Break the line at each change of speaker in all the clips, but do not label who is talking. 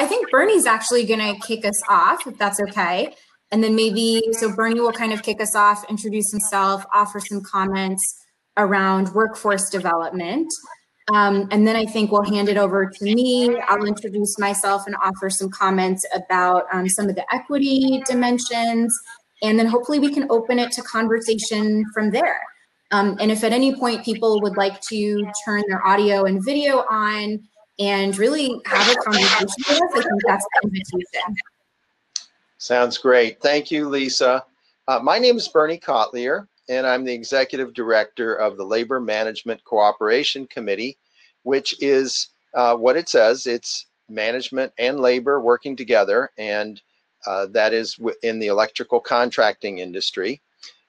I think Bernie's actually going to kick us off, if that's okay. And then so Bernie will kind of kick us off, introduce himself, offer some comments around workforce development. And then I think we'll hand it over to me. I'll introduce myself and offer some comments about some of the equity dimensions. And then hopefully we can open it to conversation from there. And if at any point people would like to turn their audio and video on and really have a conversation with us, I think that's the invitation.
Sounds great. Thank you, Lisa. My name is Bernie Kotlier, and I'm the Executive Director of the Labor Management Cooperation Committee, which is what it says. It's management and labor working together, and that is in the electrical contracting industry.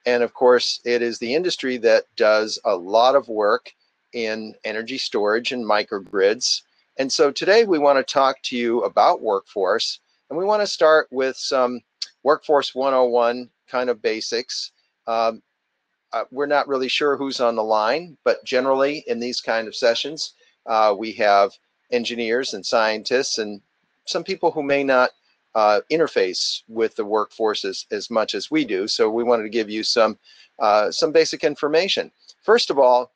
And of course, it is the industry that does a lot of work in energy storage and microgrids. And so today we want to talk to you about workforce, and we want to start with some Workforce 101 kind of basics. We're not really sure who's on the line, but generally in these kind of sessions, we have engineers and scientists and some people who may not interface with the workforce as much as we do. So we wanted to give you some basic information. First of all,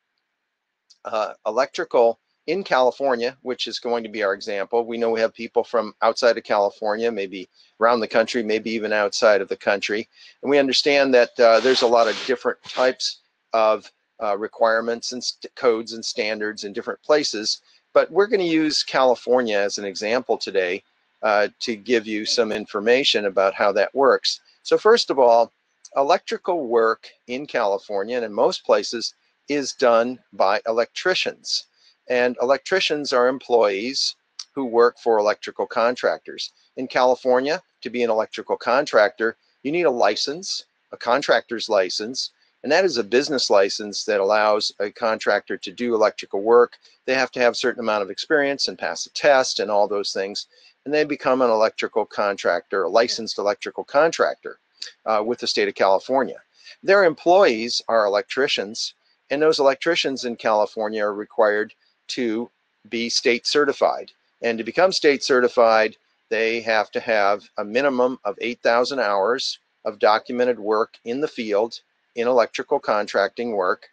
electrical in California, which is going to be our example. We know we have people from outside of California, maybe around the country, maybe even outside of the country. And we understand that there's a lot of different types of requirements and codes and standards in different places. But we're going to use California as an example today to give you some information about how that works. So first of all, electrical work in California and in most places is done by electricians. And electricians are employees who work for electrical contractors. In California, to be an electrical contractor, you need a license, a contractor's license, and that is a business license that allows a contractor to do electrical work. They have to have a certain amount of experience and pass a test and all those things, and they become an electrical contractor, a licensed electrical contractor with the state of California. Their employees are electricians, and those electricians in California are required to be state certified. And to become state certified, they have to have a minimum of 8,000 hours of documented work in the field in electrical contracting work.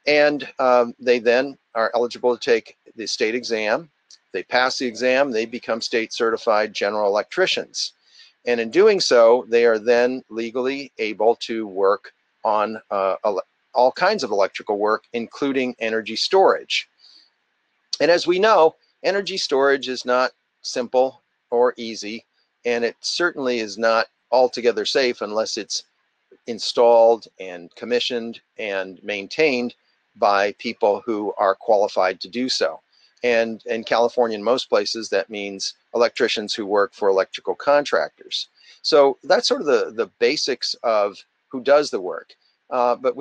And they then are eligible to take the state exam. They pass the exam, they become state certified general electricians. And in doing so, they are then legally able to work on all kinds of electrical work, including energy storage. And as we know, energy storage is not simple or easy, and it certainly is not altogether safe unless it's installed and commissioned and maintained by people who are qualified to do so. And in California, in most places, that means electricians who work for electrical contractors. So that's sort of the basics of who does the work. But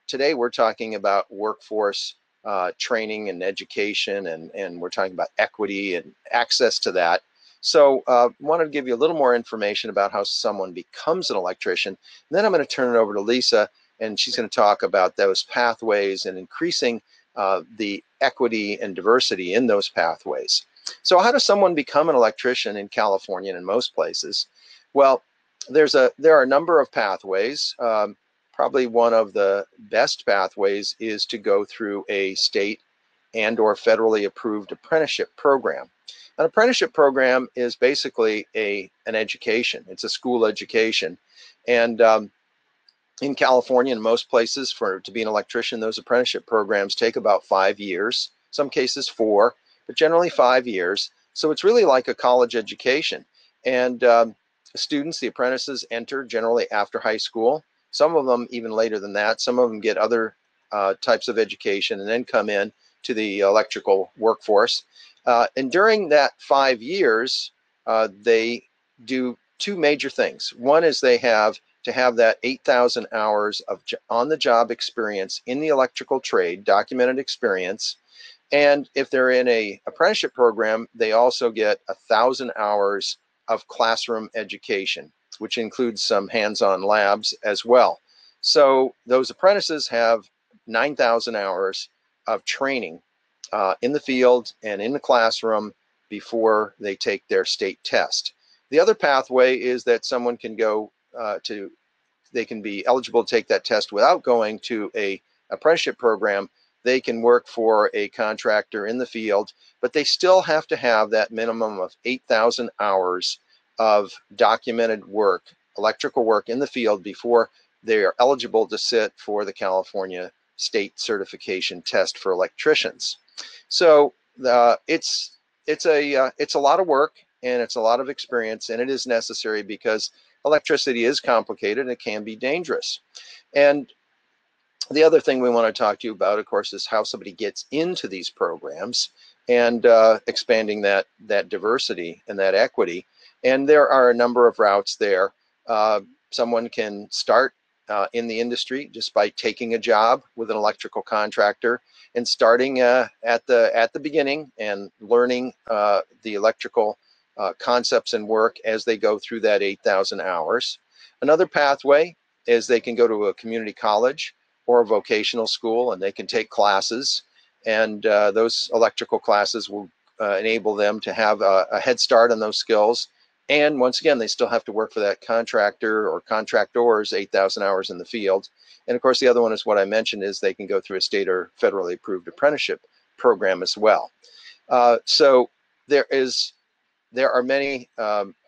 today we're talking about workforce training and education, and we're talking about equity and access to that. So I wanted to give you a little more information about how someone becomes an electrician. And then I'm going to turn it over to Lisa, and she's going to talk about those pathways and increasing the equity and diversity in those pathways. So how does someone become an electrician in California and in most places? Well, there are a number of pathways. Probably one of the best pathways is to go through a state and or federally approved apprenticeship program. An apprenticeship program is basically an education. It's a school education. And in California, in most places, to be an electrician, those apprenticeship programs take about 5 years, some cases 4, but generally 5 years. So it's really like a college education. And students, the apprentices, enter generally after high school. Some of them even later than that. Some of them get other types of education and then come in to the electrical workforce. And during that 5 years, they do 2 major things. One is they have to have that 8,000 hours of on-the-job experience in the electrical trade, documented experience. And if they're in an apprenticeship program, they also get 1,000 hours of classroom education, which includes some hands-on labs as well. So those apprentices have 9,000 hours of training in the field and in the classroom before they take their state test. The other pathway is that someone can go they can be eligible to take that test without going to a apprenticeship program. They can work for a contractor in the field, but they still have to have that minimum of 8,000 hours of documented work, electrical work in the field, before they are eligible to sit for the California state certification test for electricians. So it's a lot of work, and it's a lot of experience, and it is necessary because electricity is complicated and it can be dangerous. And the other thing we want to talk to you about, of course, is how somebody gets into these programs, and expanding that diversity and that equity. And there are a number of routes there. Someone can start in the industry just by taking a job with an electrical contractor and starting at the beginning and learning the electrical concepts and work as they go through that 8,000 hours. Another pathway is they can go to a community college or a vocational school, and they can take classes, and those electrical classes will enable them to have a head start on those skills. And once again, they still have to work for that contractor or contractors 8,000 hours in the field. And of course, the other one is what I mentioned, is they can go through a state or federally approved apprenticeship program as well. So there are many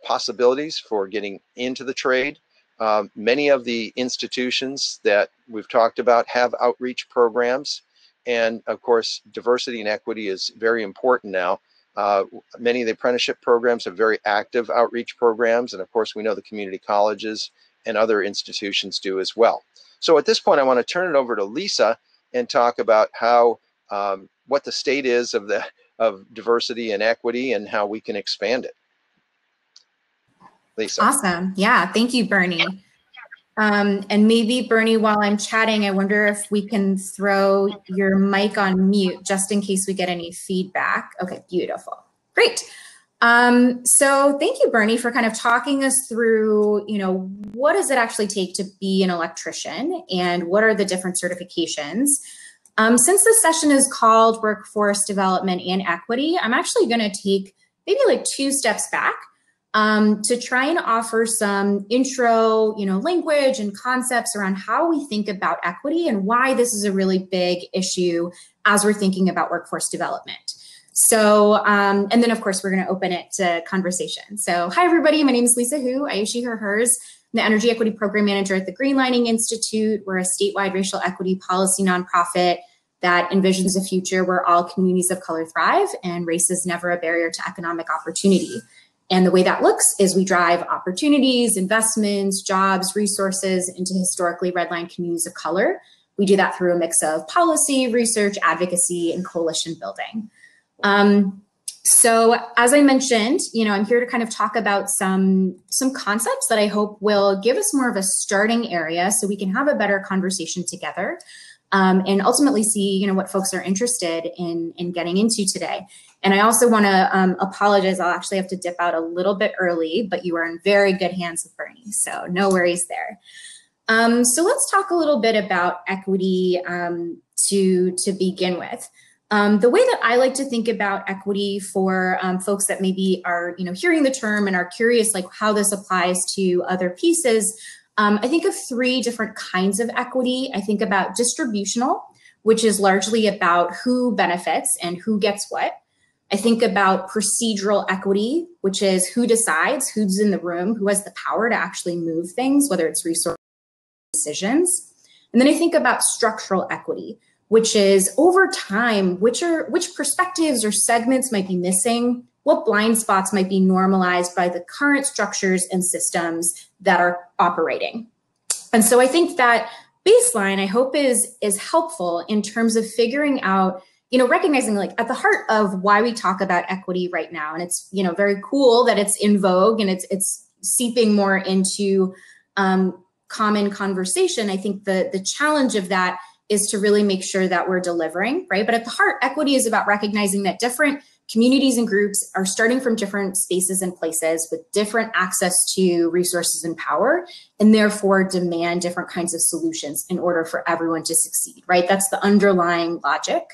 possibilities for getting into the trade. Many of the institutions that we've talked about have outreach programs. And of course, diversity and equity is very important now. Many of the apprenticeship programs have very active outreach programs. And of course, we know the community colleges and other institutions do as well. So at this point, I want to turn it over to Lisa and talk about how what the state is of diversity and equity and how we can expand it. Lisa.
Awesome. Yeah, thank you, Bernie. And maybe, Bernie, while I'm chatting, I wonder if we can throw your mic on mute just in case we get any feedback. Okay, beautiful. Great. So thank you, Bernie, for kind of talking us through, what does it actually take to be an electrician and what are the different certifications? Since this session is called Workforce Development and Equity, I'm actually going to take maybe like 2 steps back to try and offer some intro, language and concepts around how we think about equity and why this is a really big issue as we're thinking about workforce development. So, and then of course, we're going to open it to conversation. So hi, everybody. My name is Lisa Hu, I, she, her, hers. I'm the Energy Equity Program Manager at the Greenlining Institute. We're a statewide racial equity policy nonprofit that envisions a future where all communities of color thrive and race is never a barrier to economic opportunity. And the way that looks is we drive opportunities, investments, jobs, resources into historically redlined communities of color. We do that through a mix of policy, research, advocacy, and coalition building. So as I mentioned, I'm here to kind of talk about some concepts that I hope will give us more of a starting area so we can have a better conversation together. And ultimately see, what folks are interested in getting into today. And I also want to apologize. I'll actually have to dip out a little bit early, but you are in very good hands with Bernie, so no worries there. So let's talk a little bit about equity to begin with. The way that I like to think about equity for folks that maybe are, hearing the term and are curious, like how this applies to other pieces. I think of 3 different kinds of equity. I think about distributional, which is largely about who benefits and who gets what. I think about procedural equity, which is who decides, who's in the room, who has the power to actually move things, whether it's resource decisions. And then I think about structural equity, which is over time, which perspectives or segments might be missing, what blind spots might be normalized by the current structures and systems that are operating. And so I think that baseline, I hope, is helpful in terms of figuring out, recognizing like at the heart of why we talk about equity right now. And it's, very cool that it's in vogue and it's seeping more into common conversation. I think the challenge of that is to really make sure that we're delivering, right? But at the heart, equity is about recognizing that different communities and groups are starting from different spaces and places with different access to resources and power, and therefore demand different kinds of solutions in order for everyone to succeed, right? That's the underlying logic.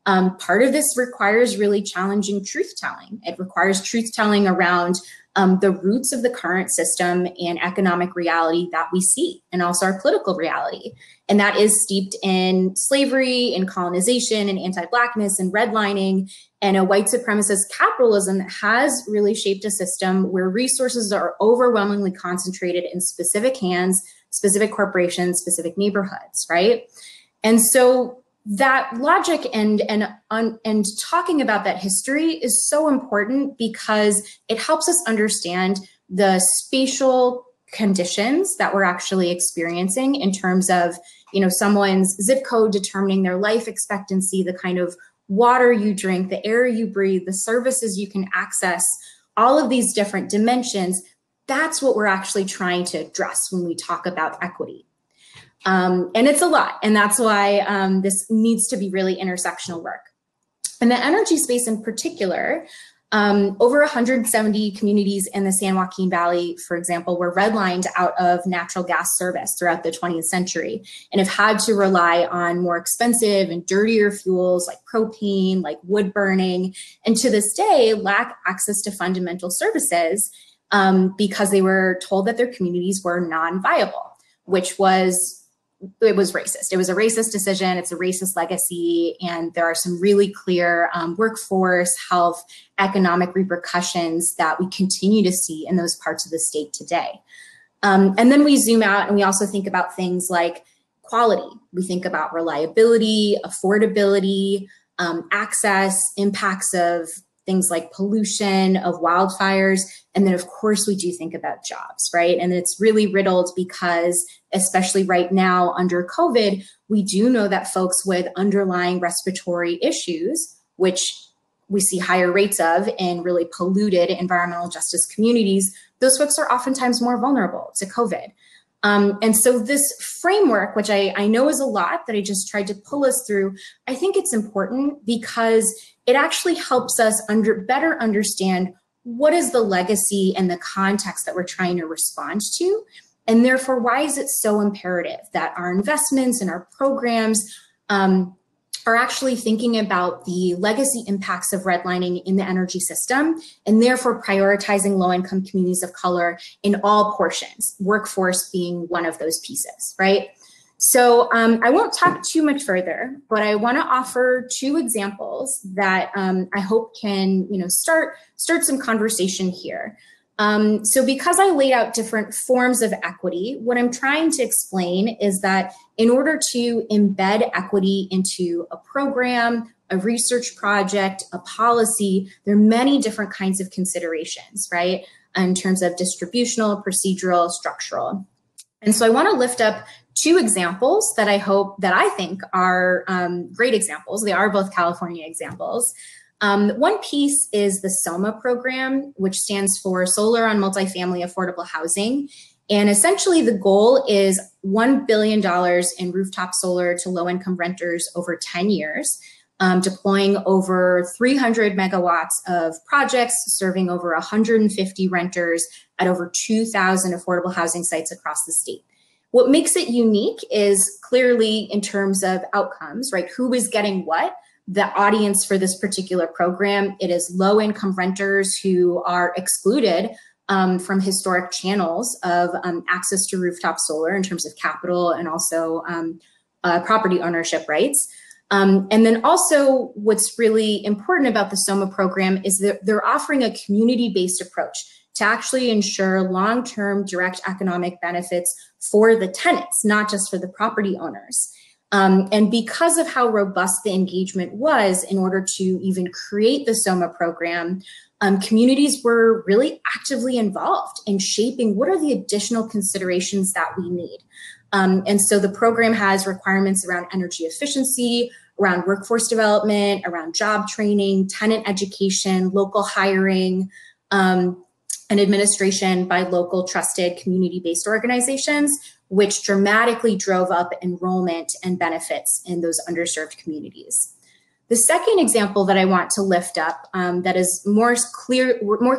Part of this requires really challenging truth-telling. It requires truth-telling around the roots of the current system and economic reality that we see, and also our political reality. And that is steeped in slavery and colonization and anti-Blackness and redlining and a white supremacist capitalism that has really shaped a system where resources are overwhelmingly concentrated in specific hands, specific corporations, specific neighborhoods, right? And so that logic and talking about that history is so important because it helps us understand the spatial conditions that we're actually experiencing in terms of, you know, someone's zip code determining their life expectancy, the kind of water you drink, the air you breathe, the services you can access, all of these different dimensions. That's what we're actually trying to address when we talk about equity. And it's a lot, and that's why this needs to be really intersectional work. In the energy space in particular, over 170 communities in the San Joaquin Valley, for example, were redlined out of natural gas service throughout the 20th century and have had to rely on more expensive and dirtier fuels like propane, like wood burning, and to this day lack access to fundamental services because they were told that their communities were non-viable, which was racist. It was a racist decision. It's a racist legacy. And there are some really clear workforce, health, economic repercussions that we continue to see in those parts of the state today. And then we zoom out and we also think about things like quality. We think about reliability, affordability, access, impacts of things like pollution, of wildfires. And then of course we do think about jobs, right? And it's really riddled because especially right now under COVID, we do know that folks with underlying respiratory issues, which we see higher rates of in really polluted environmental justice communities, those folks are oftentimes more vulnerable to COVID. And so this framework, which I know is a lot that I just tried to pull us through, I think it's important because it actually helps us better understand what is the legacy and the context that we're trying to respond to. And therefore, why is it so imperative that our investments and our programs are actually thinking about the legacy impacts of redlining in the energy system, and therefore prioritizing low-income communities of color in all portions, workforce being one of those pieces, right? So I won't talk too much further, but I want to offer two examples that I hope can, start some conversation here. So because I laid out different forms of equity, what I'm trying to explain is that in order to embed equity into a program, a research project, a policy, there are many different kinds of considerations, right? In terms of distributional, procedural, structural. And so I want to lift up two examples that I think are great examples. They are both California examples. One piece is the SOMA program, which stands for Solar on Multifamily Affordable Housing. And essentially the goal is $1 billion in rooftop solar to low-income renters over 10 years, deploying over 300 megawatts of projects, serving over 150 renters at over 2,000 affordable housing sites across the state. What makes it unique is clearly in terms of outcomes, right? Who is getting what? The audience for this particular program, it is low-income renters who are excluded from historic channels of access to rooftop solar in terms of capital and also property ownership rights. And then also what's really important about the SOMA program is that they're offering a community-based approach to actually ensure long-term direct economic benefits for the tenants, not just for the property owners. And because of how robust the engagement was in order to even create the SOMA program, communities were really actively involved in shaping what are the additional considerations that we need. And so the program has requirements around energy efficiency, around workforce development, around job training, tenant education, local hiring, and administration by local trusted community-based organizations, which dramatically drove up enrollment and benefits in those underserved communities. The second example that I want to lift up that is more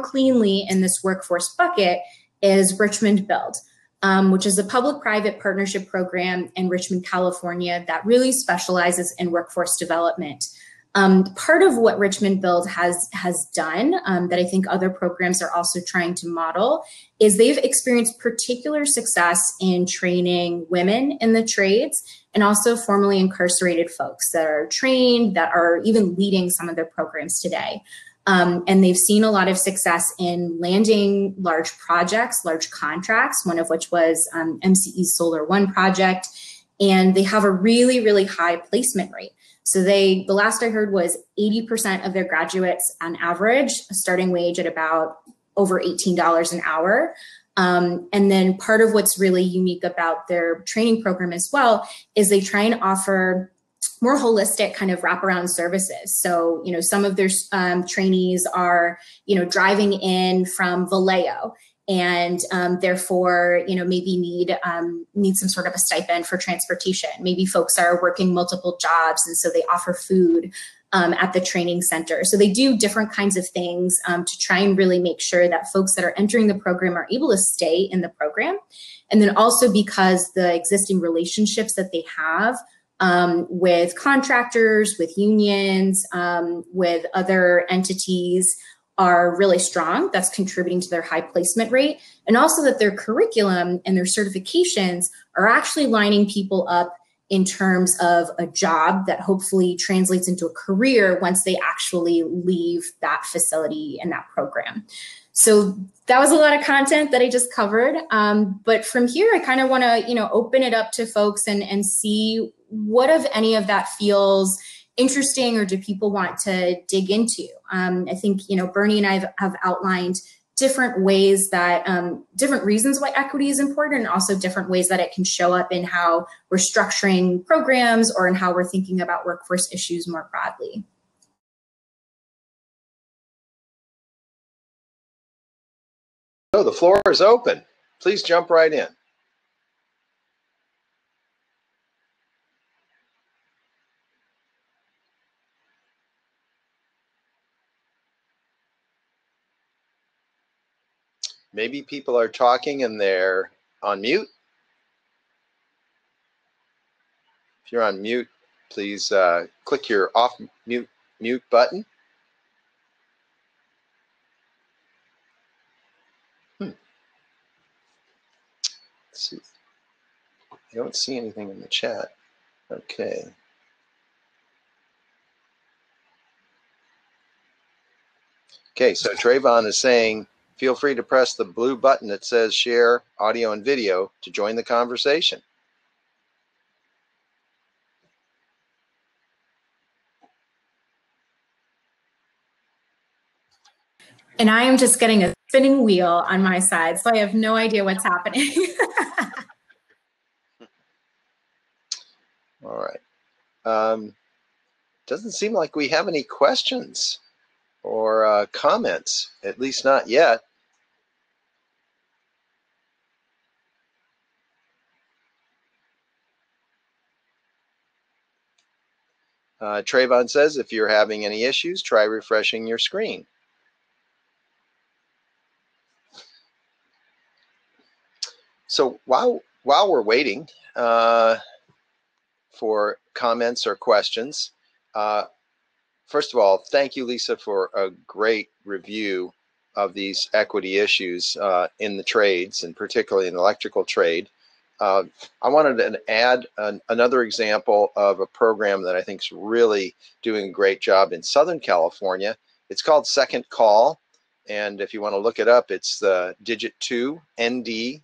cleanly in this workforce bucket is Richmond Build, which is a public-private partnership program in Richmond, California that really specializes in workforce development. Part of what Richmond Build has done that I think other programs are also trying to model is they've experienced particular success in training women in the trades and also formerly incarcerated folks that are trained, that are even leading some of their programs today. And they've seen a lot of success in landing large projects, large contracts, one of which was MCE's Solar One project. And they have a really, really high placement rate. So the last I heard was 80% of their graduates on average, a starting wage at about over $18 an hour. And then part of what's really unique about their training program as well is they try and offer more holistic kind of wraparound services. So, some of their trainees are, driving in from Vallejo and therefore, maybe need some sort of a stipend for transportation. Maybe folks are working multiple jobs, and so they offer food at the training center. So they do different kinds of things to try and really make sure that folks that are entering the program are able to stay in the program. And then also because the existing relationships that they have with contractors, with unions, with other entities are really strong. That's contributing to their high placement rate. And also that their curriculum and their certifications are actually lining people up in terms of a job that hopefully translates into a career once they actually leave that facility and that program. So that was a lot of content that I just covered. But from here, I kind of want to, open it up to folks and see what of any of that feels interesting, or do people want to dig into? I think, Bernie and I have outlined different ways that, different reasons why equity is important, and also different ways that it can show up in how we're structuring programs or in how we're thinking about workforce issues more broadly.
So the floor is open. Please jump right in. Maybe people are talking and they're on mute. If you're on mute, please click your off mute button. Let's see. I don't see anything in the chat. Okay. Okay, so Trayvon is saying, feel free to press the blue button that says share audio and video to join the conversation.
And I am just getting a spinning wheel on my side, so I have no idea what's happening.
All right. Doesn't seem like we have any questions or comments, at least not yet. Trayvon says, if you're having any issues, try refreshing your screen. So while we're waiting for comments or questions, first of all, thank you, Lisa, for a great review of these equity issues in the trades, and particularly in the electrical trade. I wanted to add another example of a program that I think is really doing a great job in Southern California. It's called Second Call, and if you want to look it up, it's the digit 2, ND,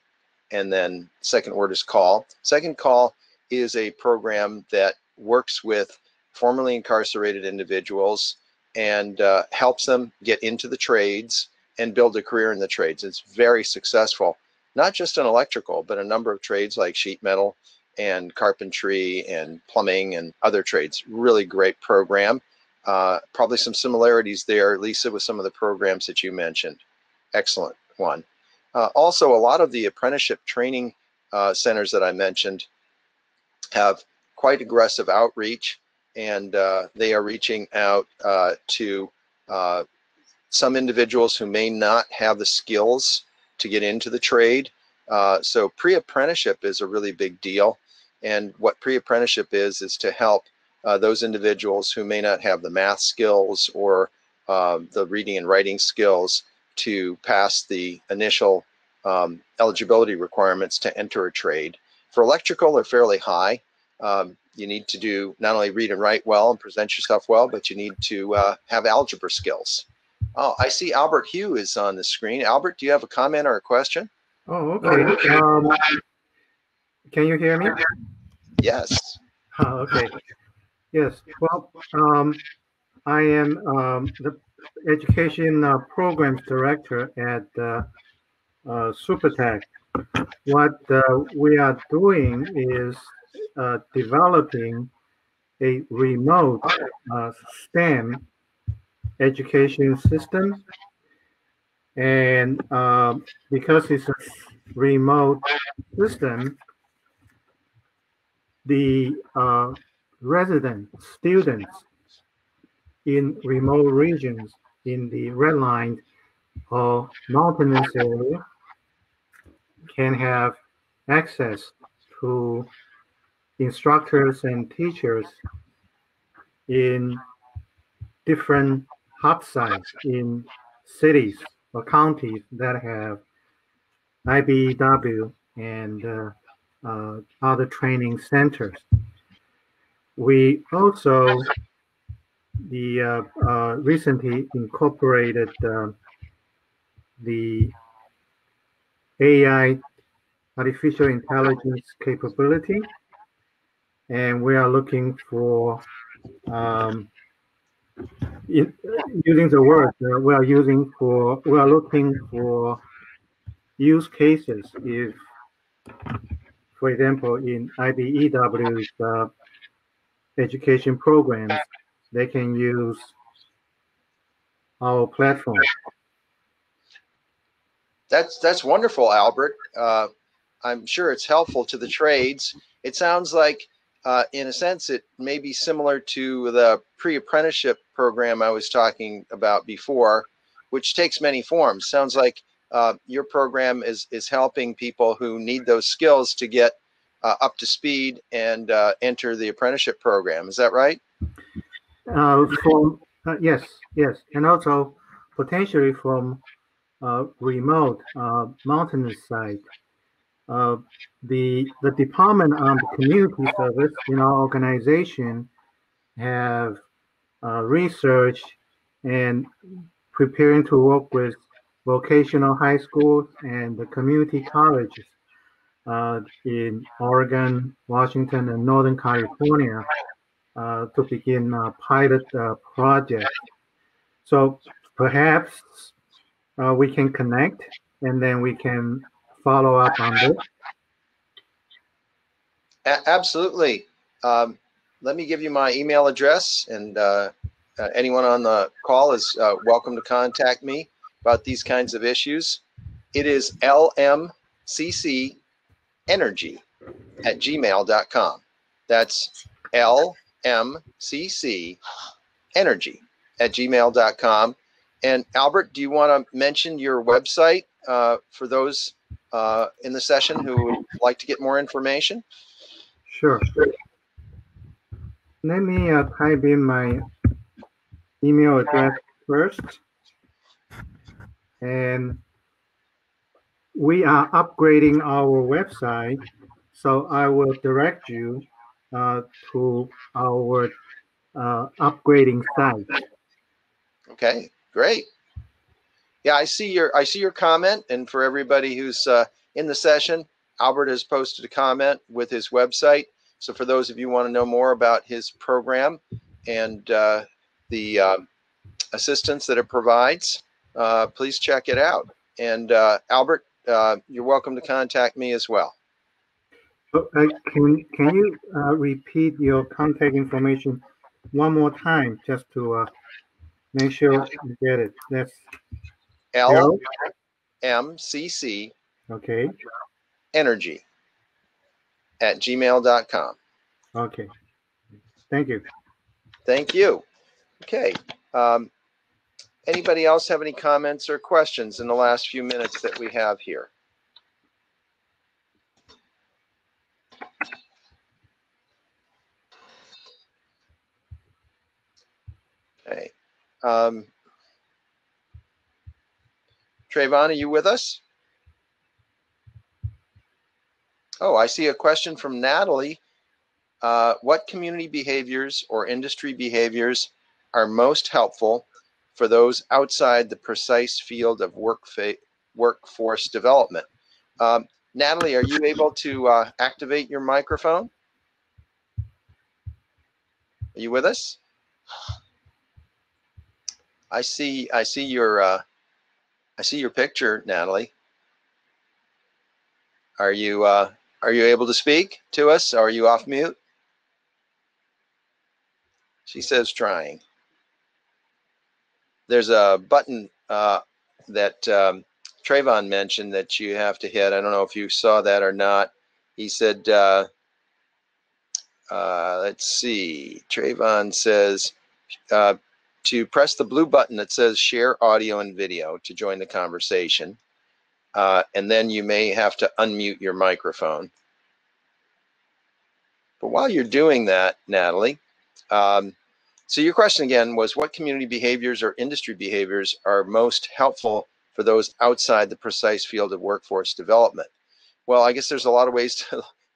and then second word is call. Second Call is a program that works with formerly incarcerated individuals and helps them get into the trades and build a career in the trades. It's very successful, not just in electrical, but a number of trades like sheet metal and carpentry and plumbing and other trades. Really great program. Probably some similarities there, Lisa, with some of the programs that you mentioned. Excellent one. Also, a lot of the apprenticeship training centers that I mentioned have quite aggressive outreach, and they are reaching out to some individuals who may not have the skills to get into the trade. So pre-apprenticeship is a really big deal. And what pre-apprenticeship is to help those individuals who may not have the math skills or the reading and writing skills to pass the initial eligibility requirements to enter a trade. For electrical, they're fairly high. You need to do not only read and write well and present yourself well, but you need to have algebra skills. Oh, I see Albert Hugh is on the screen. Albert, do you have a comment or a question?
Oh, okay. Can you hear me?
Yes.
Okay. Yes. Well, I am the education programs director at Supertech. What we are doing is developing a remote STEM education system, and because it's a remote system, the students in remote regions in the redlined or mountainous area can have access to instructors and teachers in different hub sites in cities or counties that have IBEW and other training centers. We also recently incorporated the AI, artificial intelligence capability, and we are looking for using the word we are looking for use cases. If, for example, in IBEW's education programs, they can use our platform.
That's wonderful, Albert. I'm sure it's helpful to the trades. It sounds like, in a sense, it may be similar to the pre-apprenticeship program I was talking about before, which takes many forms. Sounds like your program is helping people who need those skills to get up to speed and enter the apprenticeship program. Is that right?
Yes, and also potentially from remote mountainous site. The department on the community service in our organization have research and preparing to work with vocational high schools and the community colleges in Oregon, Washington, and Northern California to begin a pilot project. So perhaps we can connect and then we can follow up on this.
Absolutely. Let me give you my email address, and anyone on the call is welcome to contact me about these kinds of issues. It is lmccenergy@gmail.com. That's lmccenergy@gmail.com. And Albert, do you want to mention your website for those in the session who would like to get more information?
Sure. Let me type in my email address first. And we are upgrading our website, so I will direct you to our upgrading site.
Okay, great. Yeah, I see your comment, and for everybody who's in the session, Albert has posted a comment with his website. So for those of you who want to know more about his program and the assistance that it provides, please check it out. And Albert, you're welcome to contact me as well.
Can you repeat your contact information one more time just to make sure you get it? That's
LMCC
okay.
energy@gmail.com.
Okay. Thank you.
Thank you. Okay. Anybody else have any comments or questions in the last few minutes that we have here? Okay. Trayvon, are you with us? Oh, I see a question from Natalie. What community behaviors or industry behaviors are most helpful for those outside the precise field of workforce development? Natalie, are you able to activate your microphone? Are you with us? I see your picture, Natalie. Are you able to speak to us? Or are you off mute? She says trying. There's a button that Trayvon mentioned that you have to hit. I don't know if you saw that or not. He said, let's see. Trayvon says to press the blue button that says share audio and video to join the conversation. And then you may have to unmute your microphone. But while you're doing that, Natalie, so your question again was what community behaviors or industry behaviors are most helpful for those outside the precise field of workforce development? Well, I guess there's a lot of ways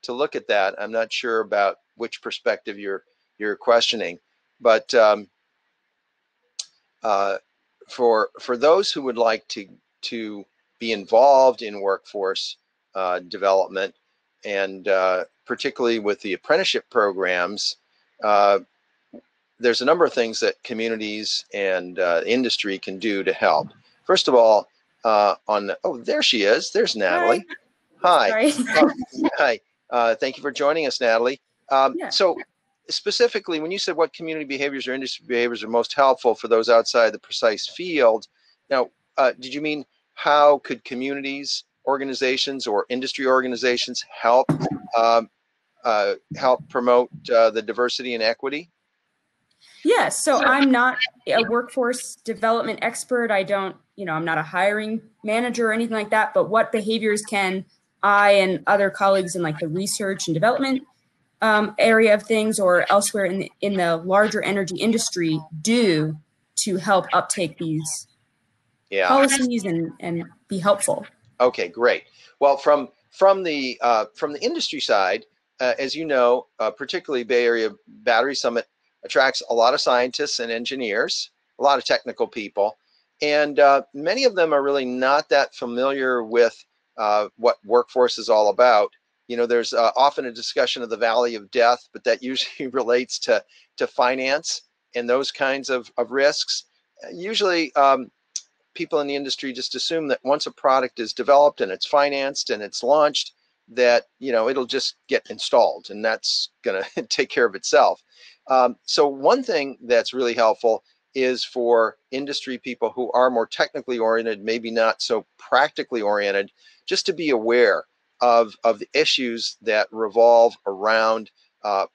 to look at that. I'm not sure about which perspective you're questioning, but for those who would like to be involved in workforce development, and particularly with the apprenticeship programs, there's a number of things that communities and industry can do to help. First of all, oh, there she is. There's Natalie. Hi. Hi. Thank you for joining us, Natalie.
Yeah.
So specifically, when you said what community behaviors or industry behaviors are most helpful for those outside the precise field, now, did you mean how could communities, organizations, or industry organizations help help promote the diversity and equity?
Yeah, so I'm not a workforce development expert. I don't, I'm not a hiring manager or anything like that, but what behaviors can I and other colleagues in like the research and development area of things or elsewhere in the larger energy industry do to help uptake these policies and be helpful?
Okay, great. Well, from the industry side, as you know, particularly Bay Area Battery Summit attracts a lot of scientists and engineers, a lot of technical people, and many of them are really not that familiar with what workforce is all about. There's often a discussion of the valley of death, but that usually relates to finance and those kinds of risks. Usually, people in the industry just assume that once a product is developed and it's financed and it's launched, that it'll just get installed and that's going to take care of itself. So one thing that's really helpful is for industry people who are more technically oriented, maybe not so practically oriented, just to be aware of the issues that revolve around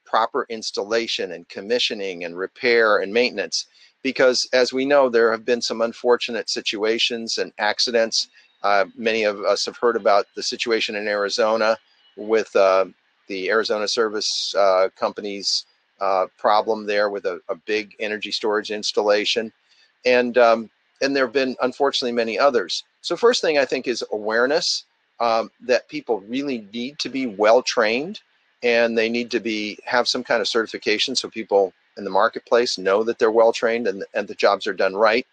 proper installation and commissioning and repair and maintenance. Because as we know, there have been some unfortunate situations and accidents. Many of us have heard about the situation in Arizona with the Arizona Service Company's problem there with a big energy storage installation. And there have been, unfortunately, many others. So first thing I think is awareness that people really need to be well trained, and they need to have some kind of certification so people in the marketplace know that they're well trained and the jobs are done right.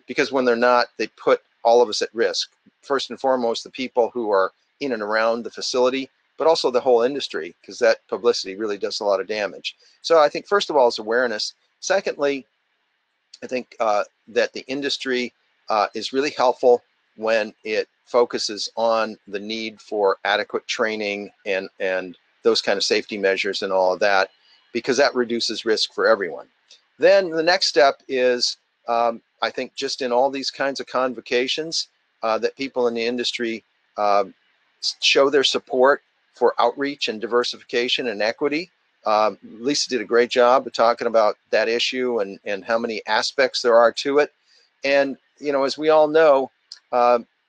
Because when they're not, they put all of us at risk. First and foremost, the people who are in and around the facility, but also the whole industry, because that publicity really does a lot of damage. So I think first of all is awareness. Secondly, I think that the industry is really helpful when it focuses on the need for adequate training and those kind of safety measures and all of that, because that reduces risk for everyone. Then the next step is, I think, just in all these kinds of convocations, that people in the industry show their support for outreach and diversification and equity. Lisa did a great job of talking about that issue and how many aspects there are to it. And, as we all know,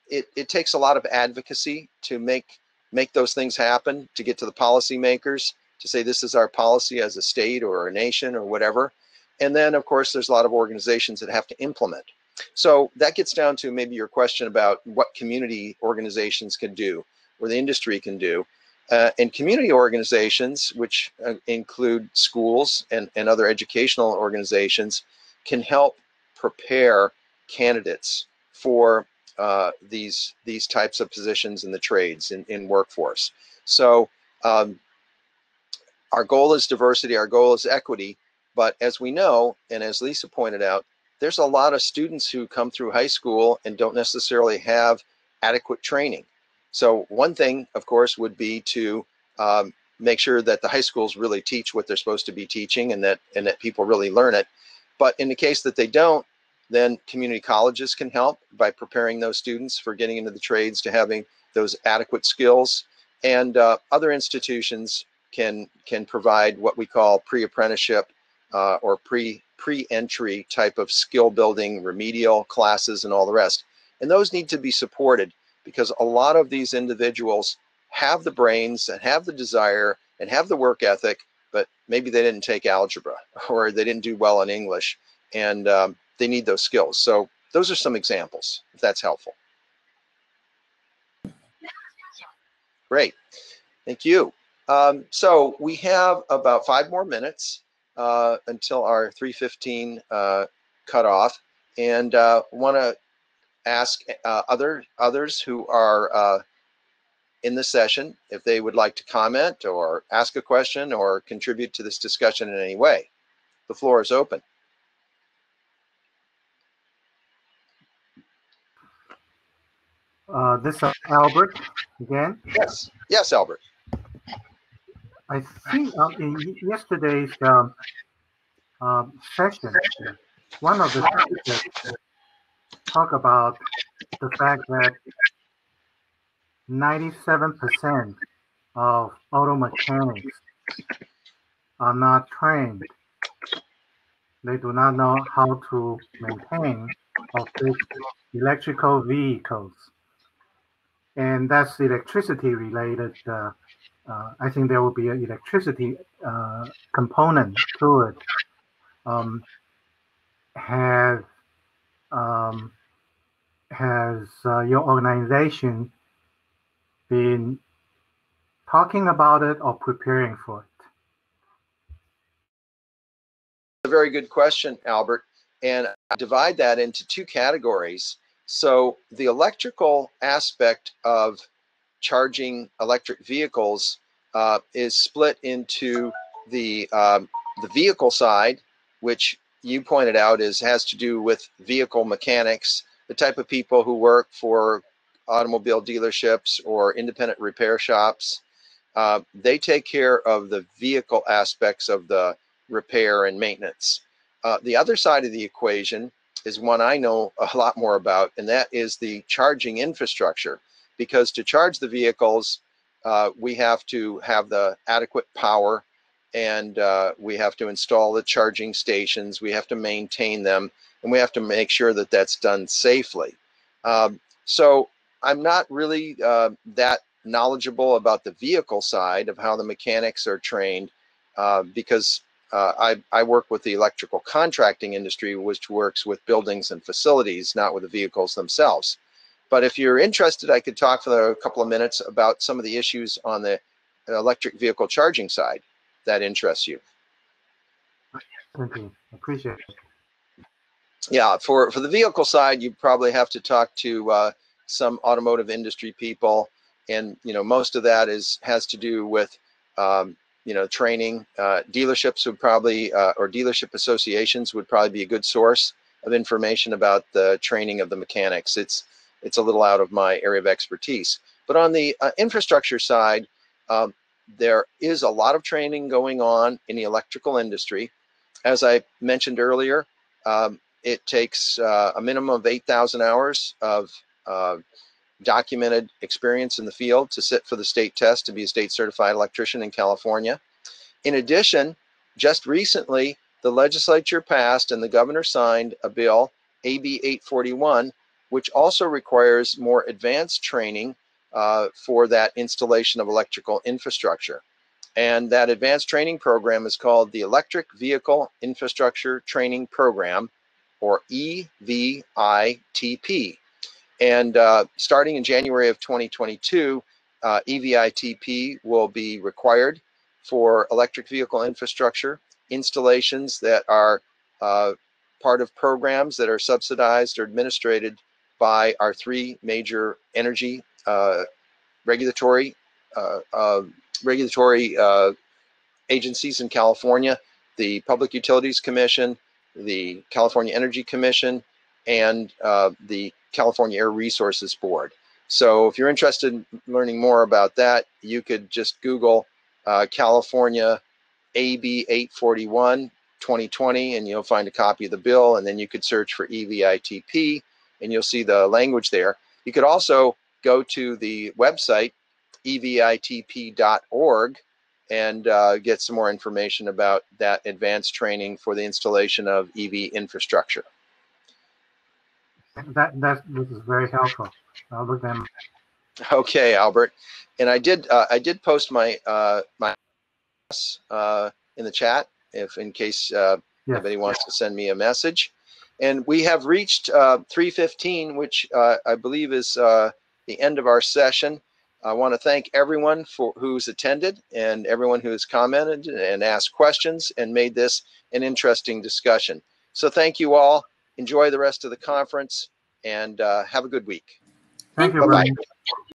it takes a lot of advocacy to make those things happen, to get to the policymakers, to say this is our policy as a state or a nation or whatever. And then, of course, there's a lot of organizations that have to implement. So that gets down to maybe your question about what community organizations can do, or the industry can do. And community organizations, which include schools and other educational organizations, can help prepare candidates for these types of positions in the trades, in workforce. So our goal is diversity, our goal is equity, but as we know, and as Lisa pointed out, there's a lot of students who come through high school and don't necessarily have adequate training. So one thing, of course, would be to make sure that the high schools really teach what they're supposed to be teaching, and that people really learn it. But in the case that they don't, then community colleges can help by preparing those students for getting into the trades, to having those adequate skills. And other institutions can provide what we call pre-apprenticeship or pre-entry type of skill building, remedial classes, and all the rest. And those need to be supported, because a lot of these individuals have the brains and have the desire and have the work ethic, but maybe they didn't take algebra, or they didn't do well in English, and they need those skills. So those are some examples, if that's helpful. Great, thank you. So we have about 5 more minutes until our 3:15 cutoff, and want to ask others who are in the session if they would like to comment or ask a question or contribute to this discussion in any way. The floor is open.
This is Albert again.
Yes, Albert.
I think in yesterday's session, one of the speakers talked about the fact that 97% of auto mechanics are not trained. They do not know how to maintain or fix electrical vehicles. And that's electricity related. I think there will be an electricity component to it. Has your organization been talking about it or preparing for it?
A very good question, Albert. And I divide that into 2 categories. So the electrical aspect of charging electric vehicles is split into the vehicle side, which you pointed out has to do with vehicle mechanics, the type of people who work for automobile dealerships or independent repair shops. They take care of the vehicle aspects of the repair and maintenance. The other side of the equation is one I know a lot more about, and that is the charging infrastructure. Because to charge the vehicles, we have to have the adequate power, and we have to install the charging stations, we have to maintain them, and we have to make sure that that's done safely. So I'm not really that knowledgeable about the vehicle side of how the mechanics are trained, because I work with the electrical contracting industry, which works with buildings and facilities, not with the vehicles themselves. But if you're interested, I could talk for a couple of minutes about some of the issues on the electric vehicle charging side that interests you.
Thank you. Appreciate it.
Yeah, for the vehicle side, you probably have to talk to some automotive industry people, and most of that has to do with training. Dealerships would probably or dealership associations would probably be a good source of information about the training of the mechanics. It's a little out of my area of expertise. But on the infrastructure side, there is a lot of training going on in the electrical industry. As I mentioned earlier, it takes a minimum of 8,000 hours of documented experience in the field to sit for the state test to be a state certified electrician in California. In addition, just recently, the legislature passed and the governor signed a bill, AB 841, which also requires more advanced training for that installation of electrical infrastructure. And that advanced training program is called the Electric Vehicle Infrastructure Training Program, or EVITP. And starting in January of 2022, EVITP will be required for electric vehicle infrastructure installations that are part of programs that are subsidized or administered by our three major energy regulatory agencies in California: the Public Utilities Commission, the California Energy Commission, and the California Air Resources Board. So if you're interested in learning more about that, you could just Google California AB 841 2020, and you'll find a copy of the bill, and then you could search for EVITP, and you'll see the language there. You could also go to the website evitp.org and get some more information about that advanced training for the installation of EV infrastructure.
This is very helpful. I'll look them.
Okay, Albert, and I did post my in the chat in case anybody wants to send me a message. And we have reached 3:15, which I believe is the end of our session. I want to thank everyone who's attended and everyone who has commented and asked questions and made this an interesting discussion. So thank you all. Enjoy the rest of the conference and have a good week.
Thank you,
Bye-bye.
Brian.